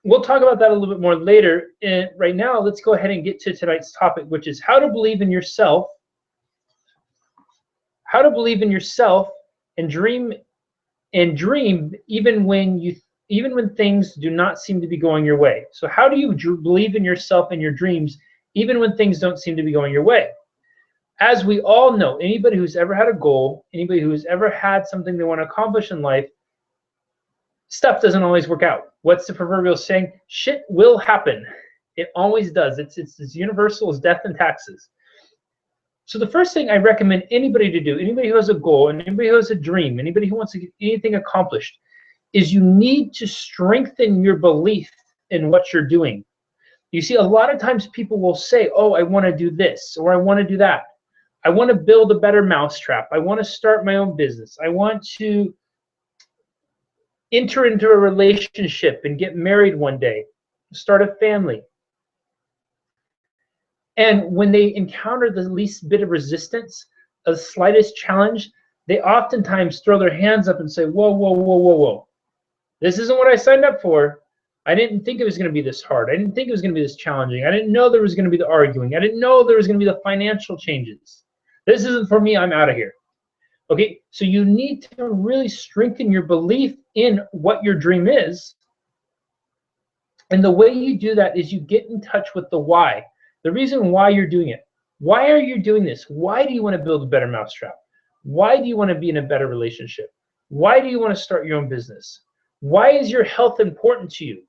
we'll talk about that a little bit more later. And right now, let's go ahead and get to tonight's topic, which is how to believe in yourself, how to believe in yourself and dream even when things do not seem to be going your way. So how do you believe in yourself and your dreams even when things don't seem to be going your way? As we all know, anybody who's ever had a goal, anybody who's ever had something they want to accomplish in life, stuff doesn't always work out. What's the proverbial saying? Shit will happen. It always does. It's as universal as death and taxes. So the first thing I recommend anybody to do, anybody who has a goal, and anybody who has a dream, anybody who wants to get anything accomplished, is you need to strengthen your belief in what you're doing. You see, a lot of times people will say, oh, I want to do this, or I want to do that. I want to build a better mousetrap. I want to start my own business. I want to enter into a relationship and get married one day, start a family. And when they encounter the least bit of resistance, the slightest challenge, they oftentimes throw their hands up and say, whoa, whoa, whoa, whoa, whoa. This isn't what I signed up for. I didn't think it was going to be this hard. I didn't think it was going to be this challenging. I didn't know there was going to be the arguing. I didn't know there was going to be the financial changes. This isn't for me. I'm out of here. Okay, so you need to really strengthen your belief in what your dream is. And the way you do that is you get in touch with the why. The reason why you're doing it. Why are you doing this? Why do you want to build a better mousetrap? Why do you want to be in a better relationship? Why do you want to start your own business? Why is your health important to you?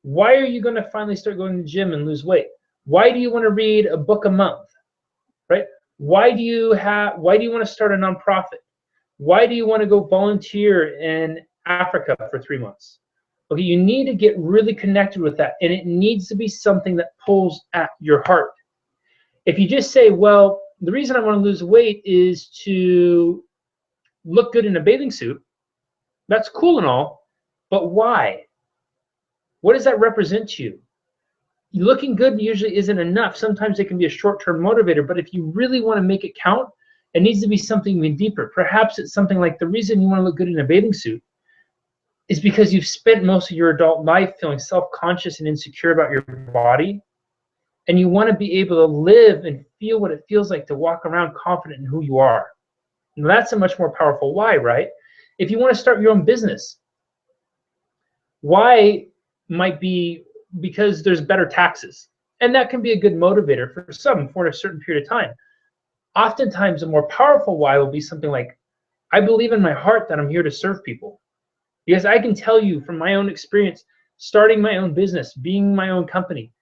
Why are you going to finally start going to the gym and lose weight? Why do you want to read a book a month? Right? Why do you want to start a nonprofit? Why do you want to go volunteer in Africa for 3 months? Okay, you need to get really connected with that, and it needs to be something that pulls at your heart. If you just say, well, the reason I want to lose weight is to look good in a bathing suit, that's cool and all, but why? What does that represent to you? Looking good usually isn't enough. Sometimes it can be a short-term motivator, but if you really want to make it count, it needs to be something even deeper. Perhaps it's something like the reason you want to look good in a bathing suit is because you've spent most of your adult life feeling self-conscious and insecure about your body, and you want to be able to live and feel what it feels like to walk around confident in who you are. And that's a much more powerful why, right? If you want to start your own business, why might be because there's better taxes. And that can be a good motivator for some for a certain period of time. Oftentimes, a more powerful why will be something like, I believe in my heart that I'm here to serve people. Because I can tell you from my own experience, starting my own business, being my own company,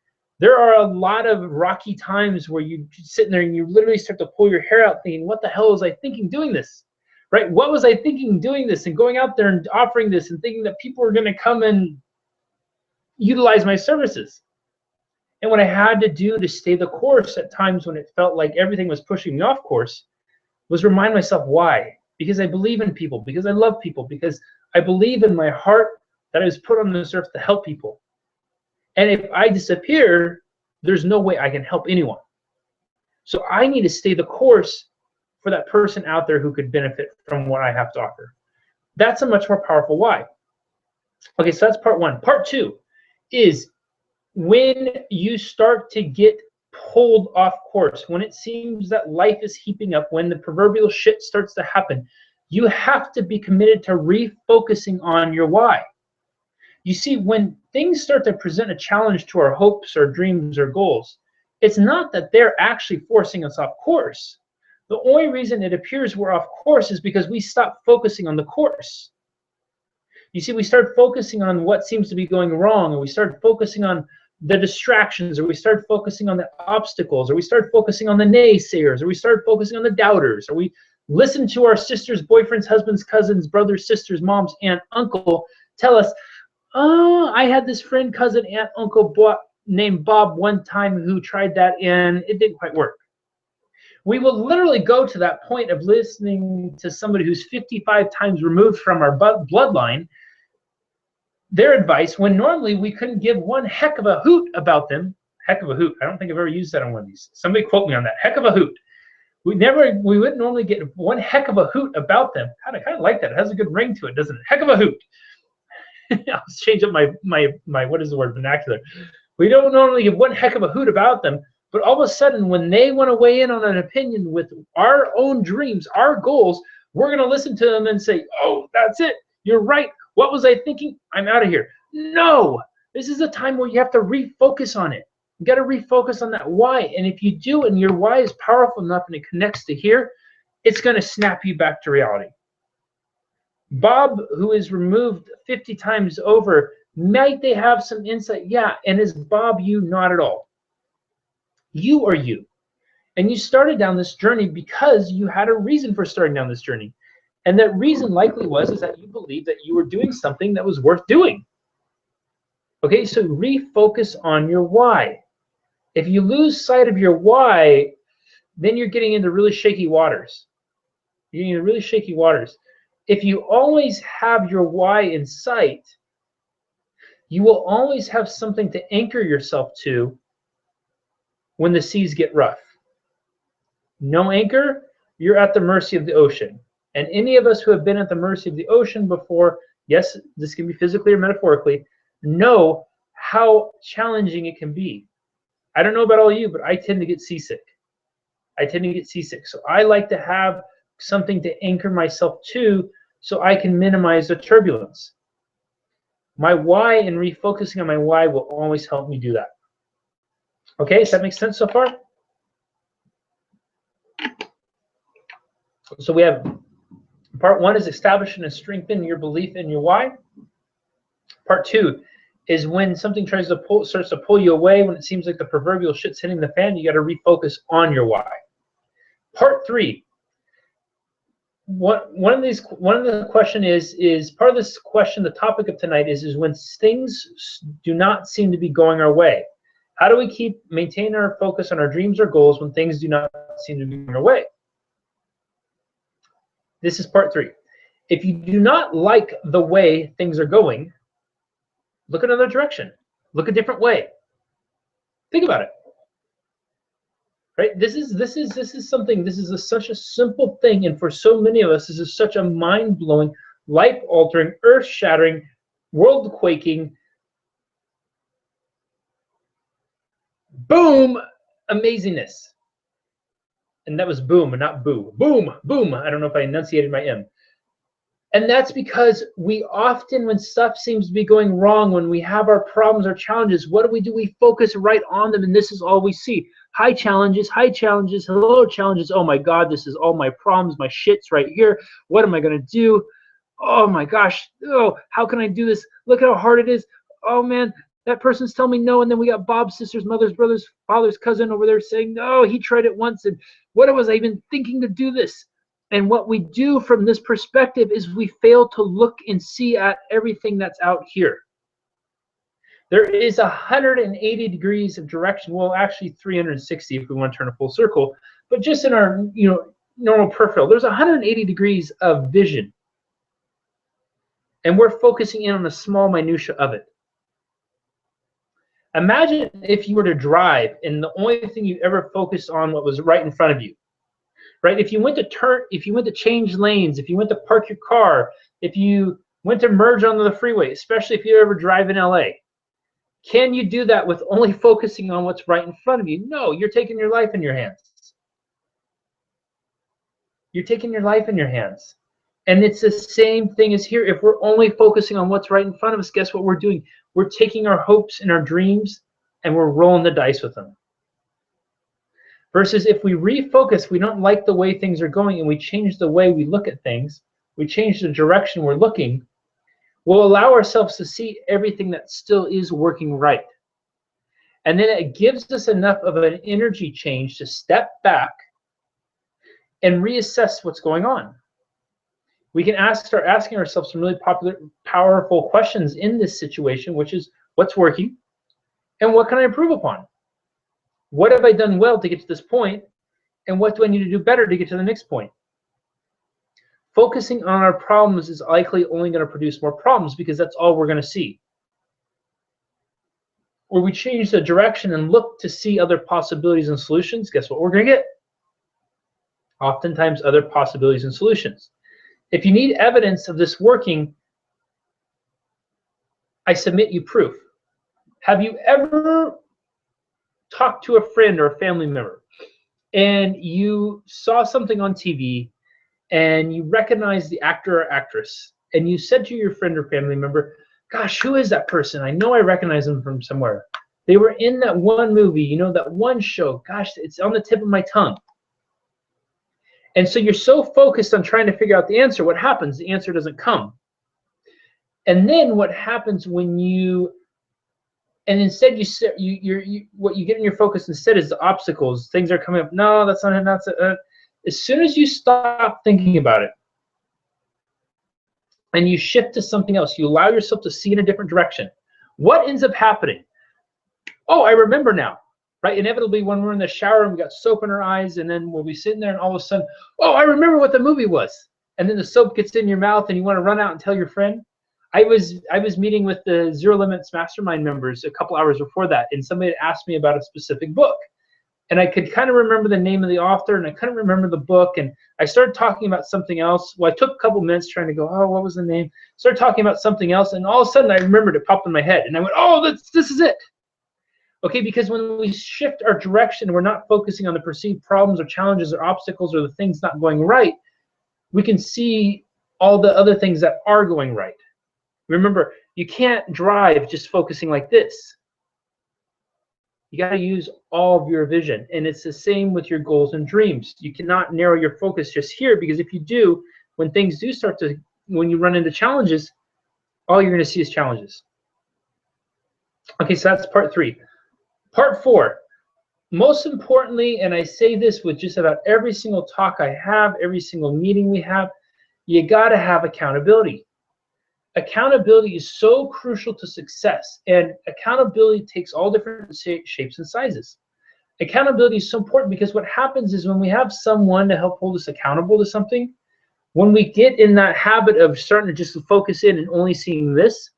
there are a lot of rocky times where you sit there and you literally start to pull your hair out thinking, what the hell was I thinking doing this? Right? What was I thinking doing this and going out there and offering this and thinking that people were going to come and utilize my services? And what I had to do to stay the course at times when it felt like everything was pushing me off course was remind myself why. Because I believe in people, because I love people, because I believe in my heart that I was put on this earth to help people. And if I disappear, there's no way I can help anyone. So I need to stay the course for that person out there who could benefit from what I have to offer. That's a much more powerful why. Okay, so that's part one. Part two is when you start to get pulled off course, when it seems that life is heaping up, when the proverbial shit starts to happen, you have to be committed to refocusing on your why. You see, when things start to present a challenge to our hopes or dreams or goals, it's not that they're actually forcing us off course. The only reason it appears we're off course is because we stop focusing on the course. You see, we start focusing on what seems to be going wrong, or we start focusing on the distractions, or we start focusing on the obstacles, or we start focusing on the naysayers, or we start focusing on the doubters, or we listen to our sisters, boyfriends, husbands, cousins, brothers, sisters, moms, aunt, uncle tell us, oh, I had this friend, cousin, aunt, uncle named Bob one time who tried that and it didn't quite work. We will literally go to that point of listening to somebody who's 55 times removed from our bloodline, their advice, when normally we couldn't give one heck of a hoot about them. Heck of a hoot. I don't think I've ever used that on one of these. Somebody quote me on that. Heck of a hoot. We wouldn't normally get one heck of a hoot about them. God, I kind of like that. It has a good ring to it, doesn't it? Heck of a hoot. I'll change up my what is the word, vernacular. We don't normally give one heck of a hoot about them, but all of a sudden when they want to weigh in on an opinion with our own dreams, our goals, we're going to listen to them and say, oh, that's it. You're right. What was I thinking? I'm out of here. No, this is a time where you have to refocus on it. You got to refocus on that why. And if you do, and your why is powerful enough and it connects to here, it's going to snap you back to reality. Bob, who is removed 50 times over, might they have some insight? Yeah. And is Bob you? Not at all. You are you. And you started down this journey because you had a reason for starting down this journey. And that reason likely is that you believed that you were doing something that was worth doing. Okay, so refocus on your why. If you lose sight of your why, then you're getting into really shaky waters. You're getting into really shaky waters. If you always have your why in sight, you will always have something to anchor yourself to when the seas get rough. No anchor, you're at the mercy of the ocean. And any of us who have been at the mercy of the ocean before, yes, this can be physically or metaphorically, know how challenging it can be. I don't know about all of you, but I tend to get seasick. So I like to have something to anchor myself to so I can minimize the turbulence. My why and refocusing on my why will always help me do that. Okay, does that make sense so far? So we have part one is establishing and strengthening your belief in your why. Part two is when something starts to pull you away, when it seems like the proverbial shit's hitting the fan, you got to refocus on your why. Part three. One of the question is part of this question. The topic of tonight is when things do not seem to be going our way. How do we maintain our focus on our dreams or goals when things do not seem to be going our way? This is part three. If you do not like the way things are going, look another direction. Look a different way. Think about it. Right? This is something. This is such a simple thing, and for so many of us, this is such a mind-blowing, life-altering, earth-shattering, world-quaking, boom, amazingness. And that was boom and not boo. Boom, boom. I don't know if I enunciated my M. And that's because we often, when stuff seems to be going wrong, when we have our problems or challenges, what do? We focus right on them, and this is all we see. High challenges, hello challenges. Oh my God, this is all my problems, my shit's right here. What am I going to do? Oh my gosh, oh, how can I do this? Look how hard it is. Oh man, that person's telling me no, and then we got Bob's sister's, mother's, brother's, father's cousin over there saying, no, he tried it once, and what was I even thinking to do this? And what we do from this perspective is we fail to look and see at everything that's out here. There is 180 degrees of direction. Well, actually 360 if we want to turn a full circle. But just in our normal peripheral, there's 180 degrees of vision. And we're focusing in on the small minutia of it. Imagine if you were to drive and the only thing you ever focused on what was right in front of you. Right? If you went to change lanes, if you went to park your car, if you went to merge onto the freeway, especially if you ever drive in LA, can you do that with only focusing on what's right in front of you? No, you're taking your life in your hands. You're taking your life in your hands. And it's the same thing as here. If we're only focusing on what's right in front of us, guess what we're doing? We're taking our hopes and our dreams and we're rolling the dice with them. Versus if we refocus, we don't like the way things are going, and we change the way we look at things, we change the direction we're looking, we'll allow ourselves to see everything that still is working right. And then it gives us enough of an energy change to step back and reassess what's going on. We can start asking ourselves some really powerful questions in this situation, which is what's working and what can I improve upon? What have I done well to get to this point, and what do I need to do better to get to the next point? Focusing on our problems is likely only going to produce more problems because that's all we're going to see. Where we change the direction and look to see other possibilities and solutions, guess what we're going to get? Oftentimes other possibilities and solutions. If you need evidence of this working, I submit you proof. Have you ever talked to a friend or a family member and you saw something on TV and you recognized the actor or actress and you said to your friend or family member, gosh, who is that person? I know I recognize them from somewhere. They were in that one movie, you know, that one show. Gosh, it's on the tip of my tongue. And so you're so focused on trying to figure out the answer. What happens? The answer doesn't come. And then what happens when you, and instead what you get in your focus instead is the obstacles. Things are coming up. No, that's not it. That's it. As soon as you stop thinking about it and you shift to something else, you allow yourself to see in a different direction. What ends up happening? Oh, I remember now, right? Inevitably, when we're in the shower and we got soap in our eyes, and then we'll be sitting there and all of a sudden, oh, I remember what the movie was. And then the soap gets in your mouth and you want to run out and tell your friend. I was meeting with the Zero Limits Mastermind members a couple hours before that, and somebody had asked me about a specific book. And I could kind of remember the name of the author, and I couldn't remember the book. And I started talking about something else. Well, I took a couple minutes trying to go, oh, what was the name? Started talking about something else, and all of a sudden I remembered it popped in my head. And I went, oh, this is it. Okay, because when we shift our direction, we're not focusing on the perceived problems or challenges or obstacles or the things not going right. We can see all the other things that are going right. Remember, you can't drive just focusing like this. You got to use all of your vision. And it's the same with your goals and dreams. You cannot narrow your focus just here, because if you do, when things do start to, when you run into challenges, all you're going to see is challenges. Okay, so that's part 3. Part 4, most importantly, and I say this with just about every single talk I have, every single meeting we have, you got to have accountability. Accountability is so crucial to success, and accountability takes all different shapes and sizes. Accountability is so important because what happens is when we have someone to help hold us accountable to something, when we get in that habit of starting to just focus in and only seeing this,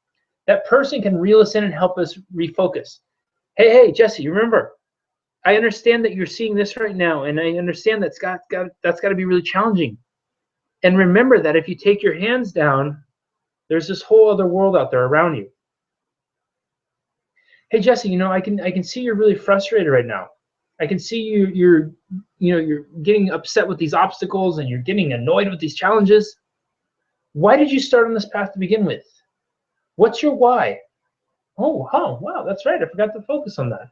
that person can reel us in and help us refocus. Hey, Jesse, you remember, I understand that you're seeing this right now, and I understand that's got to be really challenging. And remember that if you take your hands down, there's this whole other world out there around you. Hey, Jesse, you know, I can see you're really frustrated right now. I can see you're getting upset with these obstacles and you're getting annoyed with these challenges. Why did you start on this path to begin with? What's your why? Oh, wow, that's right. I forgot to focus on that.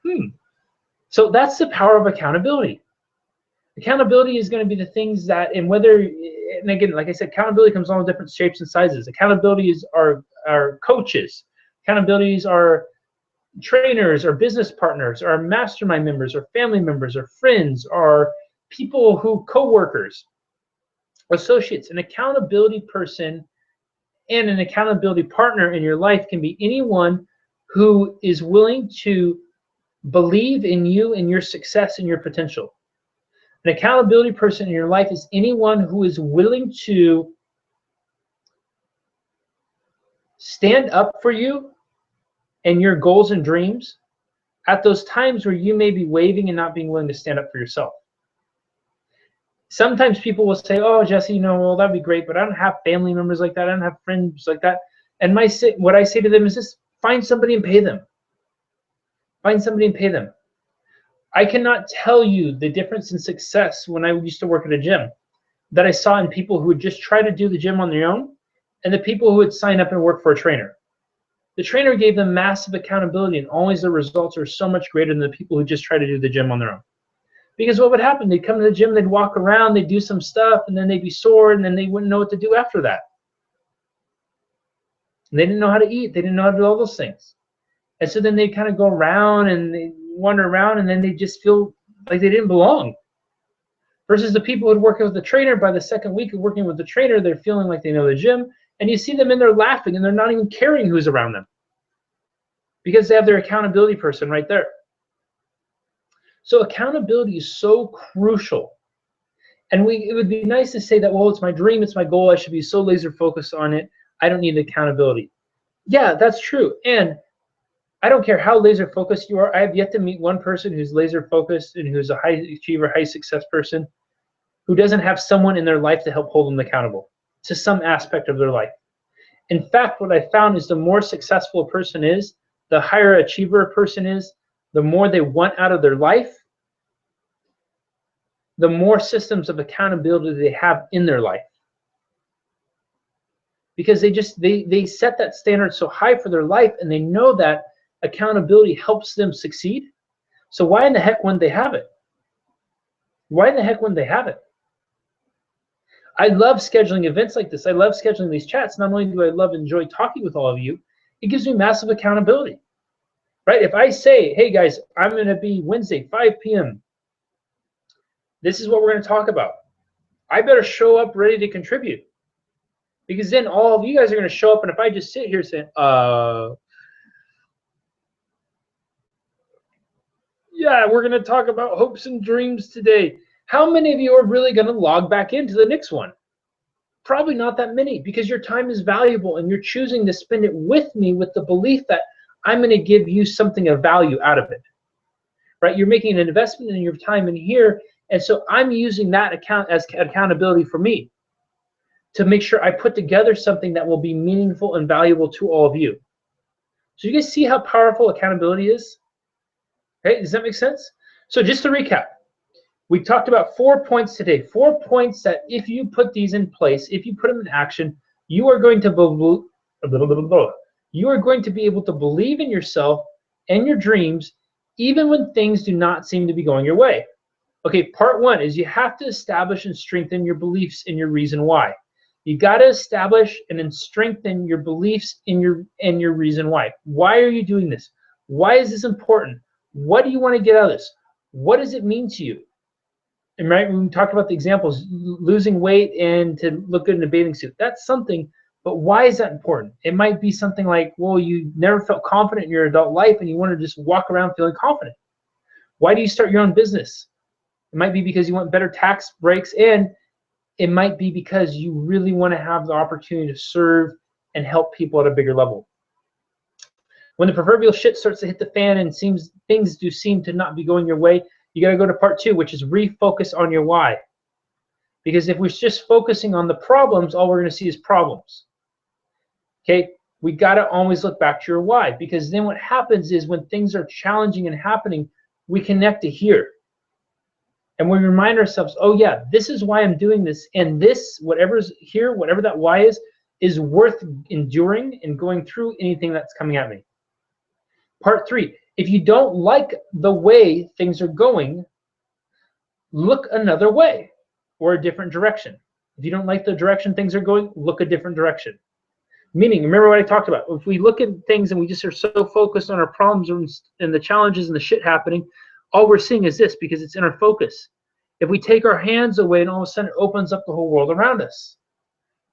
So that's the power of accountability. Accountability is going to be the things that, and again, like I said, accountability comes in all different shapes and sizes. Accountability is our coaches. Accountabilities are trainers, our business partners, our mastermind members, our family members, our friends, our people who, co-workers, associates. An accountability person and an accountability partner in your life can be anyone who is willing to believe in you and your success and your potential. An accountability person in your life is anyone who is willing to stand up for you and your goals and dreams at those times where you may be waving and not being willing to stand up for yourself. Sometimes people will say, oh, Jesse, you know, well, that'd be great, but I don't have family members like that. I don't have friends like that. And what I say to them is just find somebody and pay them. Find somebody and pay them. I cannot tell you the difference in success when I used to work at a gym that I saw in people who would just try to do the gym on their own and the people who would sign up and work for a trainer. The trainer gave them massive accountability, and always the results are so much greater than the people who just try to do the gym on their own. Because what would happen? They'd come to the gym, they'd walk around, they'd do some stuff, and then they'd be sore, and then they wouldn't know what to do after that. And they didn't know how to eat. They didn't know how to do all those things. And so then they'd kind of go around and they wander around, and then they just feel like they didn't belong. Versus the people who'd work with the trainer, by the second week of working with the trainer, they're feeling like they know the gym, and you see them in there laughing, and they're not even caring who's around them because they have their accountability person right there. So accountability is so crucial. And it would be nice to say that, well, it's my dream, it's my goal, I should be so laser focused on it, I don't need accountability. Yeah, that's true. And I don't care how laser focused you are. I have yet to meet one person who's laser focused and who's a high achiever, high success person who doesn't have someone in their life to help hold them accountable to some aspect of their life. In fact, what I found is the more successful a person is, the higher achiever a person is, the more they want out of their life, the more systems of accountability they have in their life. Because they set that standard so high for their life, and they know that accountability helps them succeed. So why in the heck wouldn't they have it? Why in the heck wouldn't they have it? I love scheduling events like this. I love scheduling these chats. Not only do I enjoy talking with all of you, it gives me massive accountability, right? If I say, hey guys, I'm going to be Wednesday, 5 p.m. This is what we're going to talk about. I better show up ready to contribute, because then all of you guys are going to show up. And if I just sit here saying, yeah, we're going to talk about hopes and dreams today, how many of you are really going to log back into the next one? Probably not that many, because your time is valuable and you're choosing to spend it with me with the belief that I'm going to give you something of value out of it, right? You're making an investment in your time in here, and so I'm using that account as accountability for me to make sure I put together something that will be meaningful and valuable to all of you. So you guys see how powerful accountability is? Okay, does that make sense? So just to recap, we talked about 4 points today. 4 points that if you put these in place, if you put them in action, you are going to you are going to be able to believe in yourself and your dreams, even when things do not seem to be going your way. Okay, part 1 is you have to establish and strengthen your beliefs and your reason why. You got to establish and then strengthen your beliefs in your reason why. Why are you doing this? Why is this important? What do you want to get out of this? What does it mean to you? And right, when we talked about the examples, losing weight and to look good in a bathing suit, that's something, but why is that important? It might be something like, well, you never felt confident in your adult life and you want to just walk around feeling confident. Why do you start your own business? It might be because you want better tax breaks, and it might be because you really want to have the opportunity to serve and help people at a bigger level. When the proverbial shit starts to hit the fan and things do seem to not be going your way, you got to go to part 2, which is refocus on your why. Because if we're just focusing on the problems, all we're going to see is problems. Okay, we got to always look back to your why, because then what happens is when things are challenging and happening, we connect to here. And we remind ourselves, oh yeah, this is why I'm doing this, and this, whatever's here, whatever that why is worth enduring and going through anything that's coming at me. Part 3, if you don't like the way things are going, look another way or a different direction. If you don't like the direction things are going, look a different direction. Meaning, remember what I talked about. If we look at things and we just are so focused on our problems and the challenges and the shit happening, all we're seeing is this, because it's in our focus. If we take our hands away, and all of a sudden it opens up the whole world around us.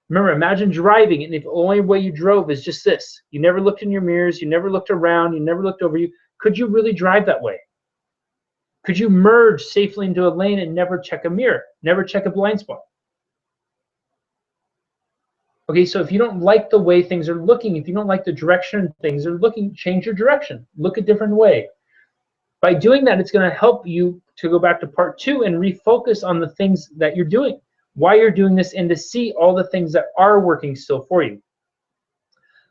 Remember, imagine driving, and if the only way you drove is just this. You never looked in your mirrors, you never looked around, you never looked over you. Could you really drive that way? Could you merge safely into a lane and never check a mirror, never check a blind spot? Okay, so if you don't like the way things are looking, if you don't like the direction things are looking, change your direction. Look a different way. By doing that, it's going to help you to go back to part 2 and refocus on the things that you're doing, why you're doing this, and to see all the things that are working still for you.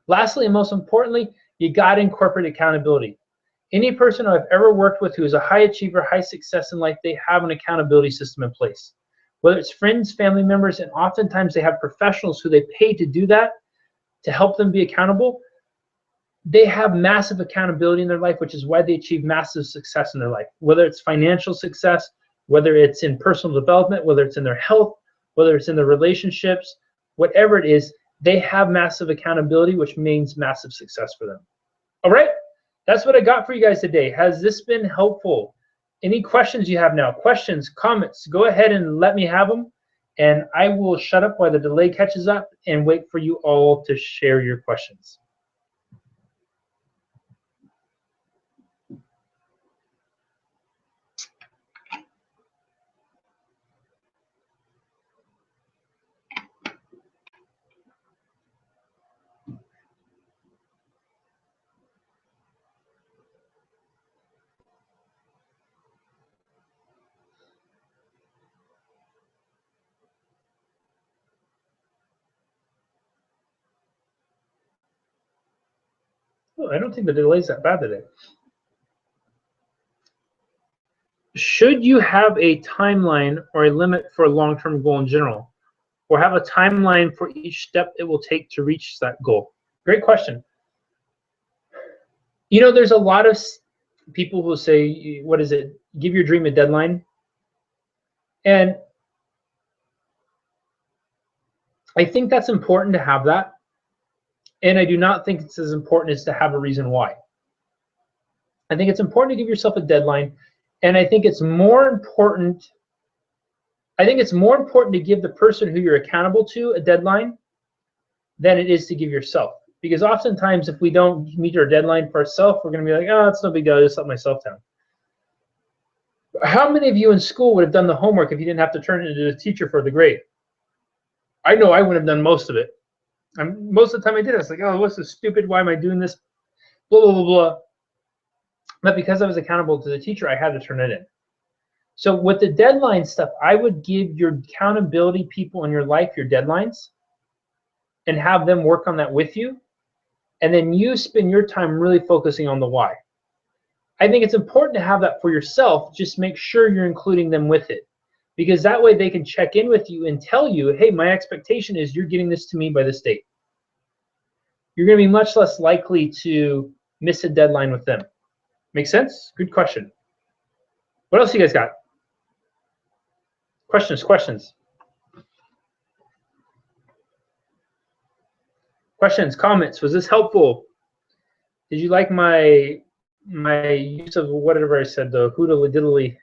Lastly, and most importantly, you got to incorporate accountability. Any person I've ever worked with who is a high achiever, high success in life, they have an accountability system in place. Whether it's friends, family members, and oftentimes they have professionals who they pay to do that, to help them be accountable. They have massive accountability in their life, which is why they achieve massive success in their life. Whether it's financial success, whether it's in personal development, whether it's in their health, whether it's in their relationships, whatever it is, they have massive accountability, which means massive success for them. All right, that's what I got for you guys today. Has this been helpful? Any questions you have now? Questions, comments, go ahead and let me have them. And I will shut up while the delay catches up and wait for you all to share your questions. Oh, I don't think the delay's that bad today. Should you have a timeline or a limit for a long-term goal in general, or have a timeline for each step it will take to reach that goal? Great question. You know, there's a lot of people who say, what is it? Give your dream a deadline. And I think that's important to have that. And I do not think it's as important as to have a reason why. I think it's important to give yourself a deadline. And I think it's more important. I think it's more important to give the person who you're accountable to a deadline than it is to give yourself. Because oftentimes, if we don't meet our deadline for ourselves, we're going to be like, oh, it's no big deal. I just let myself down. How many of you in school would have done the homework if you didn't have to turn it into the teacher for the grade? I know I would have done most of it. Most of the time I did, I was like, oh, what's this stupid? Why am I doing this? Blah, blah, blah, blah. But because I was accountable to the teacher, I had to turn it in. So with the deadline stuff, I would give your accountability people in your life your deadlines and have them work on that with you. And then you spend your time really focusing on the why. I think it's important to have that for yourself. Just make sure you're including them with it. Because that way they can check in with you and tell you, hey, my expectation is you're getting this to me by this date. You're going to be much less likely to miss a deadline with them. Make sense? Good question. What else you guys got? Questions? Questions, comments? Was this helpful? Did you like my use of whatever I said, the hoodly diddly?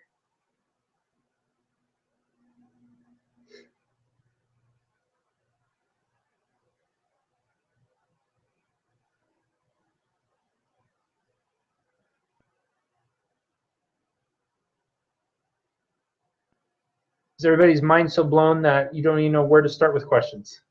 Is everybody's mind so blown that you don't even know where to start with questions?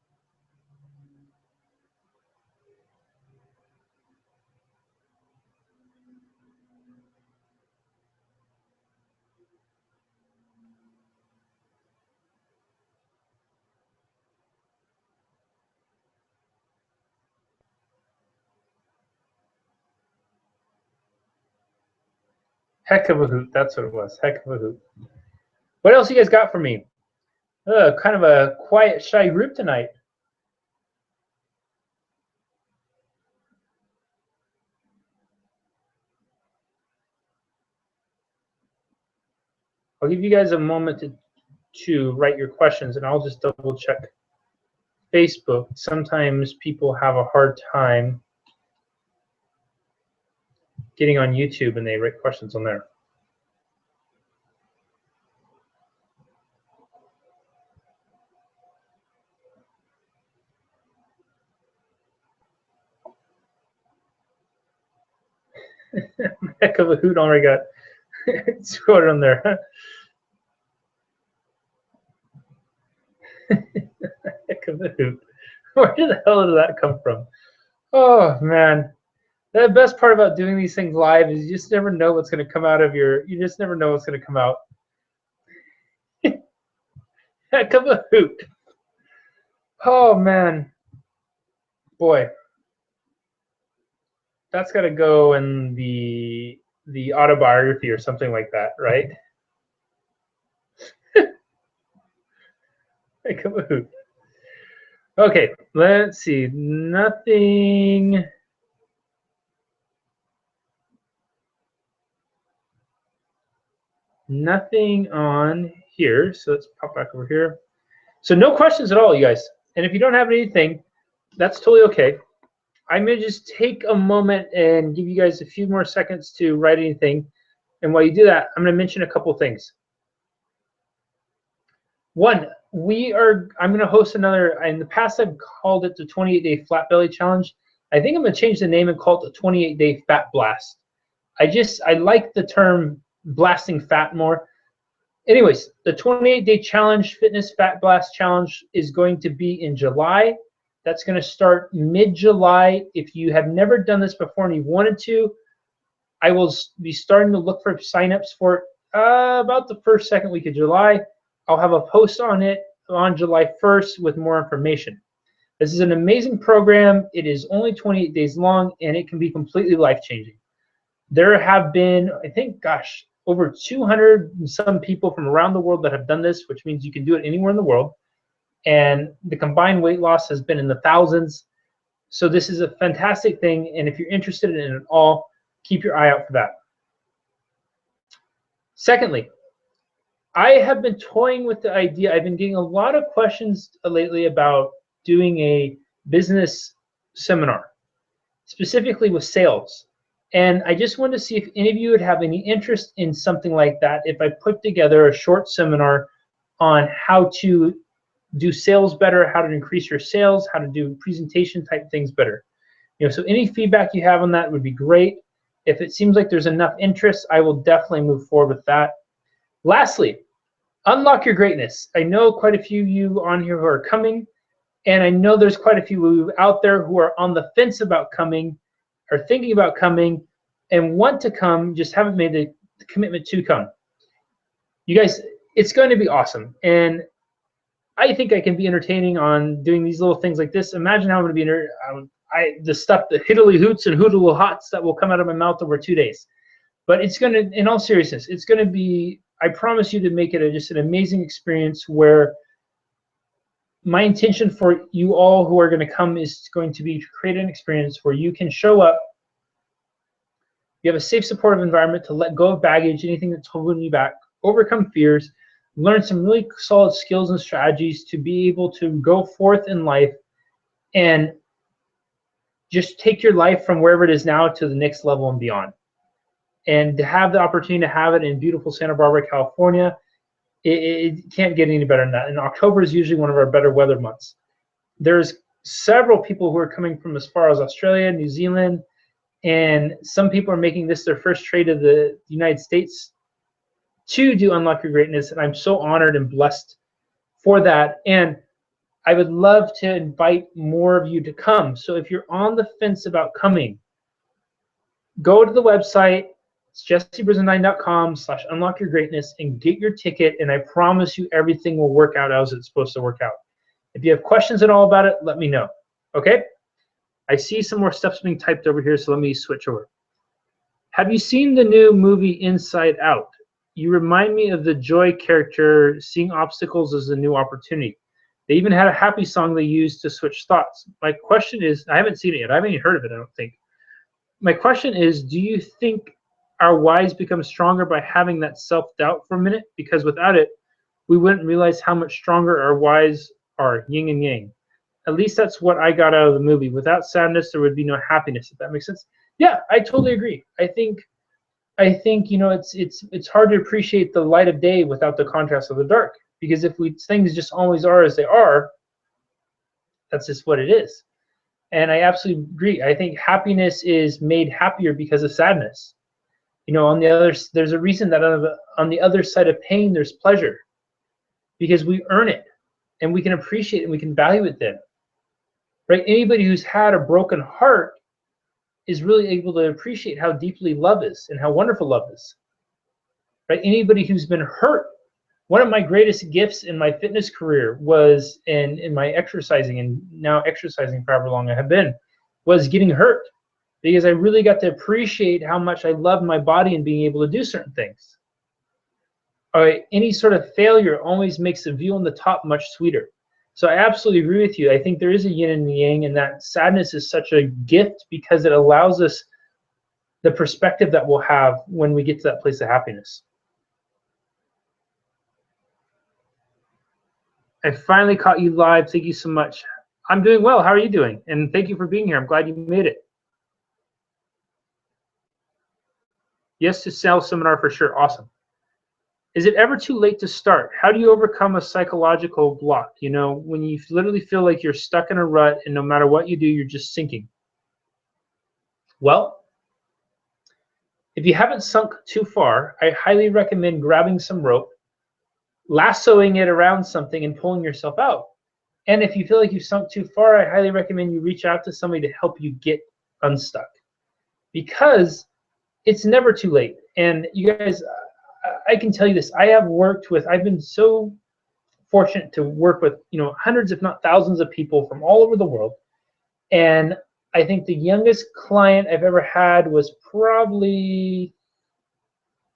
Heck of a hoot. That's what it was. Heck of a hoot. What else you guys got for me? Kind of a quiet, shy group tonight. I'll give you guys a moment to write your questions, and I'll just double check Facebook. Sometimes people have a hard time getting on YouTube, and they write questions on there. Heck of a hoot already got it's quoted on there. Heck of a hoot. Where the hell did that come from? Oh man. The best part about doing these things live is you just never know what's going to come out of you just never know what's going to come out. Heck of a hoot. Oh man. Boy. That's got to go in the autobiography or something like that, right? Heck of a hoot. Okay, let's see. Nothing on here. So let's pop back over here. So no questions at all, you guys. And if you don't have anything, that's totally okay. I'm going to just take a moment and give you guys a few more seconds to write anything. And while you do that, I'm going to mention a couple things. One, I'm going to host another, in the past I've called it the 28-day flat belly challenge. I think I'm going to change the name and call it the 28-day fat blast. I like the term blasting fat more. Anyways, the 28-day challenge, fitness fat blast challenge, is going to be in July. That's going to start mid-July. If you have never done this before and you wanted to, I will be starting to look for signups for it about the first, second week of July. I'll have a post on it on July 1st with more information. This is an amazing program. It is only 28 days long, and it can be completely life-changing. There have been, I think, gosh, over 200 and some people from around the world that have done this, which means you can do it anywhere in the world. And the combined weight loss has been in the thousands. So this is a fantastic thing, and if you're interested in it at all, keep your eye out for that. Secondly, I have been toying with the idea. I've been getting a lot of questions lately about doing a business seminar, specifically with sales. And I just wanted to see if any of you would have any interest in something like that, if I put together a short seminar on how to do sales better, how to increase your sales, how to do presentation type things better. So any feedback you have on that would be great. If it seems like there's enough interest, I will definitely move forward with that. Lastly, unlock your greatness. I know quite a few of you on here who are coming, and I know there's quite a few of you out there who are on the fence about coming, are thinking about coming, and want to come, just haven't made the commitment to come. You guys, it's going to be awesome. And I think I can be entertaining on doing these little things like this. Imagine how I'm going to be the stuff, the hiddly hoots and hoodle hots that will come out of my mouth over 2 days. But it's going to, in all seriousness, it's going to be, I promise you to make it just an amazing experience where my intention for you all who are going to come is going to be to create an experience where you can show up, you have a safe, supportive environment to let go of baggage, anything that's holding you back, overcome fears, learn some really solid skills and strategies to be able to go forth in life and just take your life from wherever it is now to the next level and beyond. And to have the opportunity to have it in beautiful Santa Barbara, California, it can't get any better than that. And October is usually one of our better weather months. There's several people who are coming from as far as Australia, New Zealand, and some people are making this their first trade to the United States to do Unlock Your Greatness, and I'm so honored and blessed for that. And I would love to invite more of you to come. So if you're on the fence about coming, go to the website. It's jessebrisendine.com/unlockyourgreatness and get your ticket, and I promise you everything will work out as it's supposed to work out. If you have questions at all about it, let me know. Okay? I see some more stuff's being typed over here, so let me switch over. Have you seen the new movie Inside Out? You remind me of the Joy character seeing obstacles as a new opportunity. They even had a happy song they used to switch thoughts. My question is, I haven't seen it yet. I haven't even heard of it, I don't think. My question is, do you think our whys become stronger by having that self-doubt for a minute? Because without it, we wouldn't realize how much stronger our whys are, yin and yang. At least that's what I got out of the movie. Without sadness, there would be no happiness, if that makes sense. Yeah, I totally agree. I think it's hard to appreciate the light of day without the contrast of the dark. Because if things just always are as they are, that's just what it is. And I absolutely agree. I think happiness is made happier because of sadness. There's a reason that on the other side of pain, there's pleasure, because we earn it and we can appreciate it and we can value it then. Right? Anybody who's had a broken heart is really able to appreciate how deeply love is and how wonderful love is. Right? Anybody who's been hurt, one of my greatest gifts in my fitness career was in my exercising, and now exercising for however long I have been, was getting hurt, because I really got to appreciate how much I love my body and being able to do certain things. All right, any sort of failure always makes the view on the top much sweeter. So I absolutely agree with you. I think there is a yin and a yang, and that sadness is such a gift because it allows us the perspective that we'll have when we get to that place of happiness. I finally caught you live. Thank you so much. I'm doing well. How are you doing? And thank you for being here. I'm glad you made it. Yes to sales seminar for sure. Awesome. Is it ever too late to start? How do you overcome a psychological block? When you literally feel like you're stuck in a rut and no matter what you do, you're just sinking. Well, if you haven't sunk too far, I highly recommend grabbing some rope, lassoing it around something and pulling yourself out. And if you feel like you've sunk too far, I highly recommend you reach out to somebody to help you get unstuck, because it's never too late. And you guys, I can tell you this, I've been so fortunate to work with, hundreds, if not thousands of people from all over the world. And I think the youngest client I've ever had was probably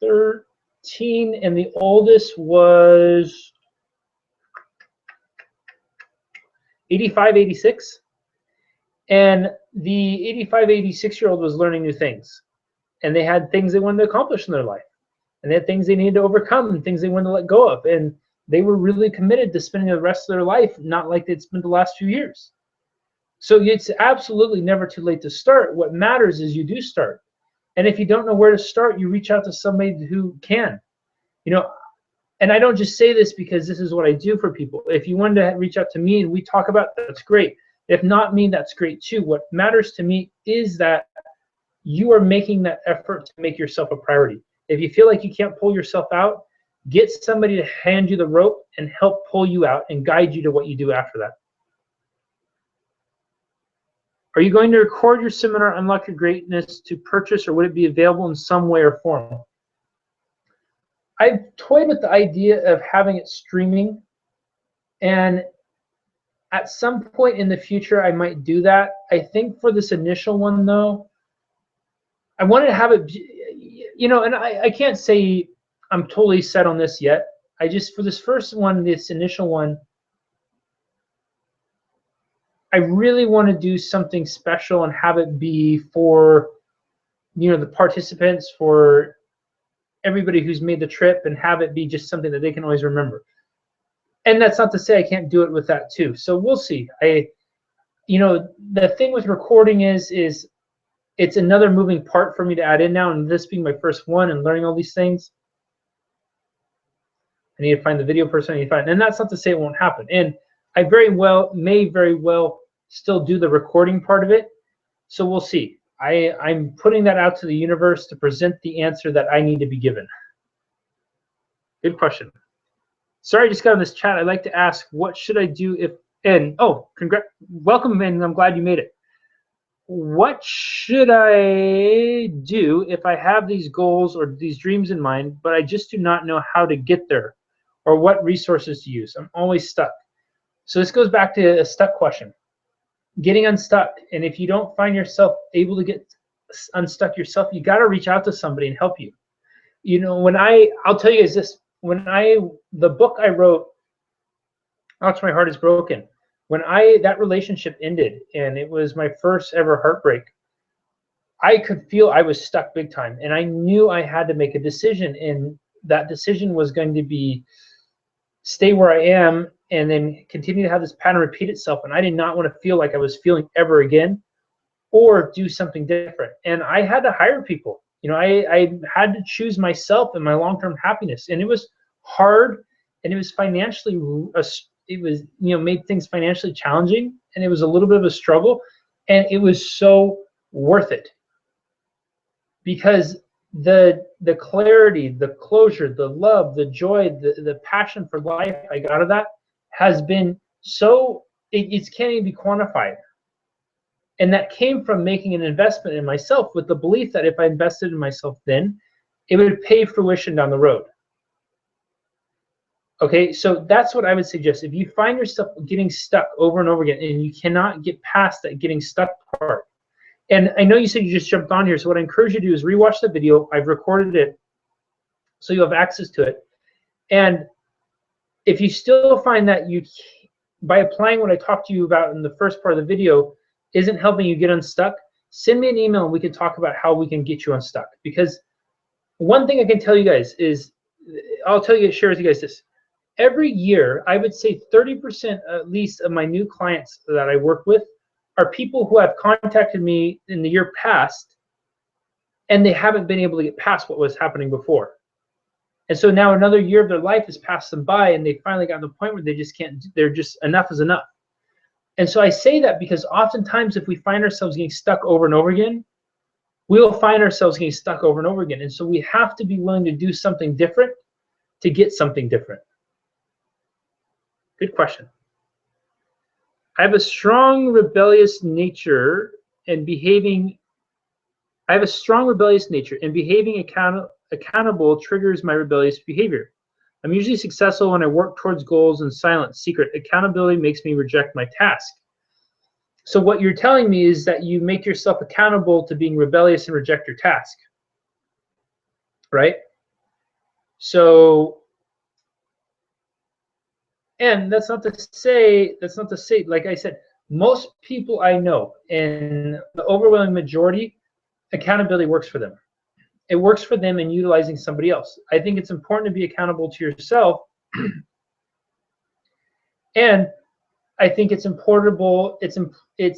13, and the oldest was 85, 86. And the 85, 86-year-old was learning new things. And they had things they wanted to accomplish in their life. And they had things they needed to overcome and things they wanted to let go of. And they were really committed to spending the rest of their life not like they'd spent the last few years. So it's absolutely never too late to start. What matters is you do start. And if you don't know where to start, you reach out to somebody who can. And I don't just say this because this is what I do for people. If you wanted to reach out to me and we talk about it, that's great. If not me, that's great too. What matters to me is that you are making that effort to make yourself a priority. If you feel like you can't pull yourself out, get somebody to hand you the rope and help pull you out and guide you to what you do after that. Are you going to record your seminar, Unlock Your Greatness, to purchase, or would it be available in some way or form? I've toyed with the idea of having it streaming, and at some point in the future, I might do that. I think for this initial one, though, I wanted to have it, and I can't say I'm totally set on this yet. For this first one, this initial one, I really want to do something special and have it be for, the participants, for everybody who's made the trip, and have it be just something that they can always remember. And that's not to say I can't do it with that too. So we'll see. The thing with recording is it's another moving part for me to add in now, and this being my first one and learning all these things. I need to find the video person I need to find. And that's not to say it won't happen. And I may very well still do the recording part of it. So we'll see. I'm putting that out to the universe to present the answer that I need to be given. Good question. Sorry, I just got on this chat. I'd like to ask, what should I do if, welcome, and I'm glad you made it. What should I do if I have these goals or these dreams in mind, but I just do not know how to get there or what resources to use? I'm always stuck. So this goes back to a stuck question. Getting unstuck. And if you don't find yourself able to get unstuck yourself, you got to reach out to somebody and help you. I'll tell you guys this, the book I wrote, Ouch, My Heart Is Broken, when that relationship ended and it was my first ever heartbreak, I could feel I was stuck big time, and I knew I had to make a decision, and that decision was going to be stay where I am and then continue to have this pattern repeat itself. And I did not want to feel like I was feeling ever again, or do something different. And I had to hire people. I had to choose myself and my long-term happiness. And it was hard, and it was financially, made things financially challenging, and it was a little bit of a struggle, and it was so worth it. Because the clarity, the closure, the love, the joy, the passion for life I got out of that has been so, it can't even be quantified. And that came from making an investment in myself with the belief that if I invested in myself then, it would pay fruition down the road. Okay, so that's what I would suggest. If you find yourself getting stuck over and over again and you cannot get past that getting stuck part, and I know you said you just jumped on here, so what I encourage you to do is rewatch the video. I've recorded it so you have access to it. And if you still find that by applying what I talked to you about in the first part of the video isn't helping you get unstuck, send me an email and we can talk about how we can get you unstuck. Because one thing I can tell you guys is, share with you guys this. Every year, I would say 30% at least of my new clients that I work with are people who have contacted me in the year past, and they haven't been able to get past what was happening before. And so now another year of their life has passed them by, and they finally got to the point where they just can't, enough is enough. And so I say that because oftentimes if we find ourselves getting stuck over and over again, we will find ourselves getting stuck over and over again. And so we have to be willing to do something different to get something different. Good question. I have a strong rebellious nature, and behaving accountable triggers my rebellious behavior. I'm usually successful when I work towards goals in silence. Secret, accountability makes me reject my task. So what you're telling me is that you make yourself accountable to being rebellious and reject your task, right? So, and that's not to say, like I said, most people I know, in the overwhelming majority, accountability works for them. It works for them in utilizing somebody else. I think it's important to be accountable to yourself. And I think it's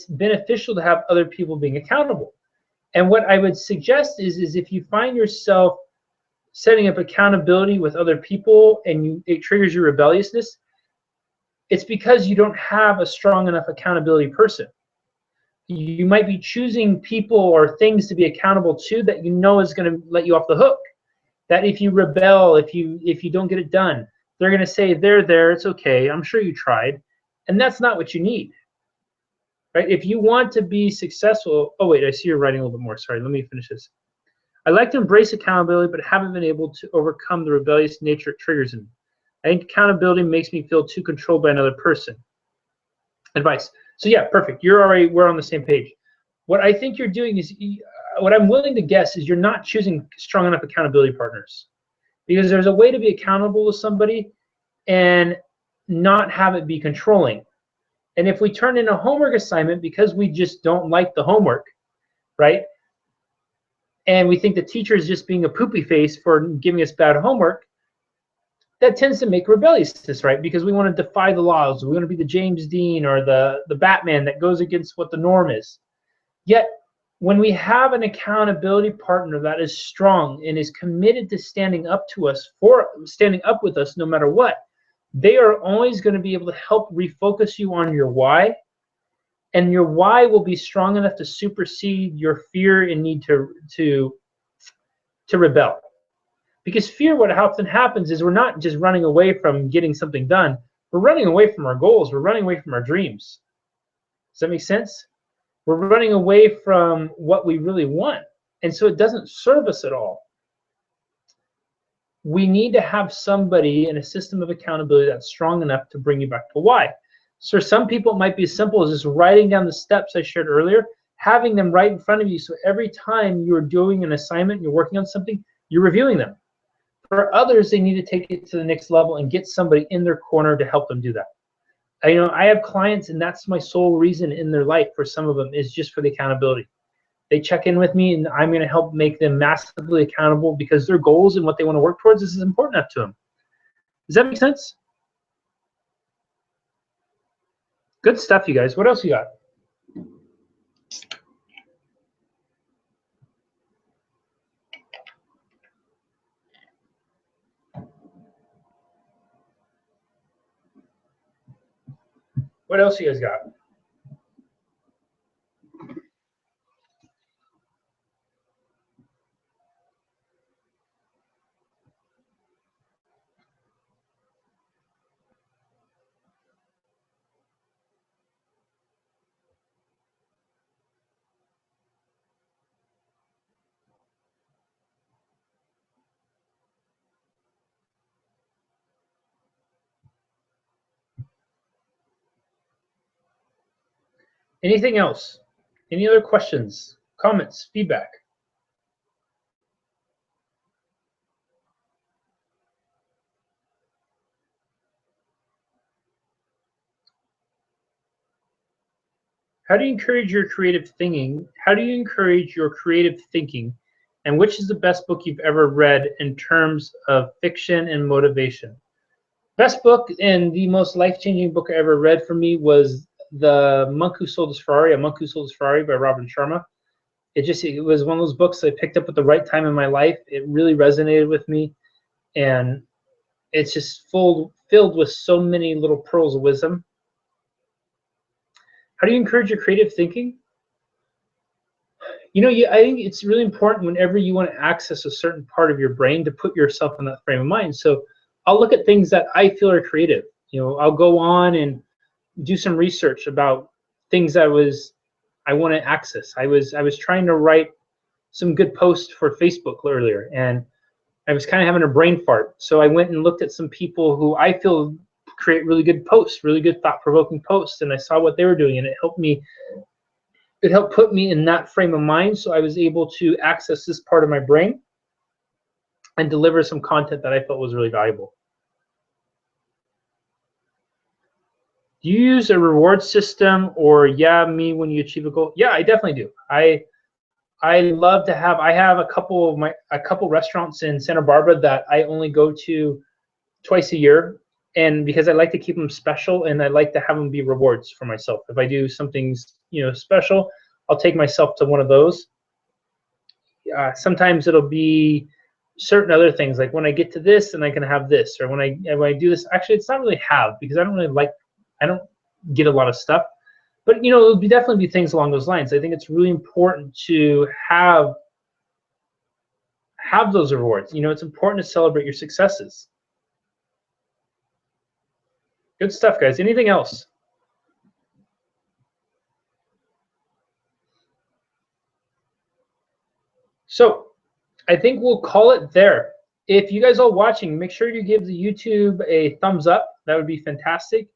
beneficial to have other people being accountable. And what I would suggest is if you find yourself setting up accountability with other people and it triggers your rebelliousness, it's because you don't have a strong enough accountability person. You might be choosing people or things to be accountable to that you know is going to let you off the hook. That if you rebel, if you don't get it done, they're going to say, there, it's okay, I'm sure you tried. And that's not what you need, right? If you want to be successful, oh wait, I see you're writing a little bit more. Sorry, let me finish this. I like to embrace accountability, but haven't been able to overcome the rebellious nature it triggers in me. I think accountability makes me feel too controlled by another person. Advice. So yeah, perfect. We're on the same page. What I think you're doing is, what I'm willing to guess is you're not choosing strong enough accountability partners. Because there's a way to be accountable to somebody and not have it be controlling. And if we turn in a homework assignment because we just don't like the homework, right? And we think the teacher is just being a poopy face for giving us bad homework, that tends to make rebelliousness, right? Because we want to defy the laws. We want to be the James Dean or the Batman that goes against what the norm is. Yet, when we have an accountability partner that is strong and is committed to standing up with us no matter what, they are always going to be able to help refocus you on your why, and your why will be strong enough to supersede your fear and need to rebel. Because fear, what often happens is we're not just running away from getting something done, we're running away from our goals, we're running away from our dreams. Does that make sense? We're running away from what we really want, and so it doesn't serve us at all. We need to have somebody in a system of accountability that's strong enough to bring you back to why. So for some people, it might be as simple as just writing down the steps I shared earlier, having them right in front of you, so every time you're doing an assignment, you're working on something, you're reviewing them. For others, they need to take it to the next level and get somebody in their corner to help them do that. I have clients, and that's my sole reason in their life for some of them is just for the accountability. They check in with me, and I'm going to help make them massively accountable because their goals and what they want to work towards is important enough to them. Does that make sense? Good stuff, you guys. What else you got? What else you guys got? Anything else? Any other questions, comments, feedback? How do you encourage your creative thinking? How do you encourage your creative thinking? And which is the best book you've ever read in terms of fiction and motivation? Best book and the most life-changing book I ever read for me was The Monk Who Sold His Ferrari, A Monk Who Sold His Ferrari by Robin Sharma. It was one of those books I picked up at the right time in my life. It really resonated with me, and it's just filled with so many little pearls of wisdom. How do you encourage your creative thinking? I think it's really important whenever you want to access a certain part of your brain to put yourself in that frame of mind. So I'll look at things that I feel are creative. I'll go on and do some research about things I want to access. I was trying to write some good posts for Facebook earlier, and I was kind of having a brain fart. So I went and looked at some people who I feel create really good posts, really good thought-provoking posts, and I saw what they were doing, and it helped put me in that frame of mind, so I was able to access this part of my brain and deliver some content that I felt was really valuable. Do you use a reward system or me when you achieve a goal? Yeah, I definitely do. I love to have. I have a couple restaurants in Santa Barbara that I only go to twice a year, and because I like to keep them special, and I like to have them be rewards for myself. If I do something special, I'll take myself to one of those. Sometimes it'll be certain other things, like when I get to this, and I can have this, or when I do this. Actually, it's not really because I don't get a lot of stuff. But it'll definitely be things along those lines. I think it's really important to have those rewards. It's important to celebrate your successes. Good stuff, guys. Anything else? So I think we'll call it there. If you guys are watching, make sure you give the YouTube a thumbs up. That would be fantastic.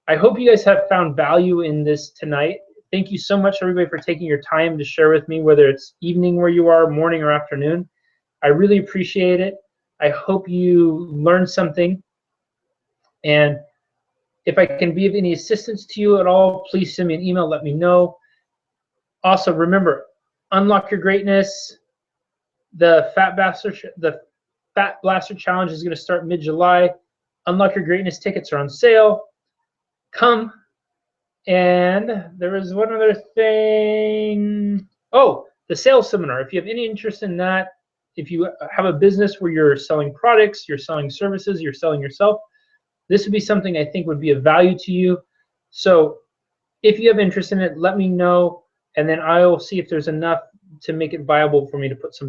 I hope you guys have found value in this tonight. Thank you so much, everybody, for taking your time to share with me, whether it's evening where you are, morning or afternoon. I really appreciate it. I hope you learned something. And if I can be of any assistance to you at all, please send me an email, let me know. Also, remember, unlock your greatness. The Fat Blaster Challenge is going to start mid-July. Unlock Your Greatness tickets are on sale. Come. And there was one other thing. Oh, the sales seminar. If you have any interest in that, if you have a business where you're selling products, you're selling services, you're selling yourself, this would be something I think would be of value to you. So if you have interest in it, let me know, and then I will see if there's enough to make it viable for me to put something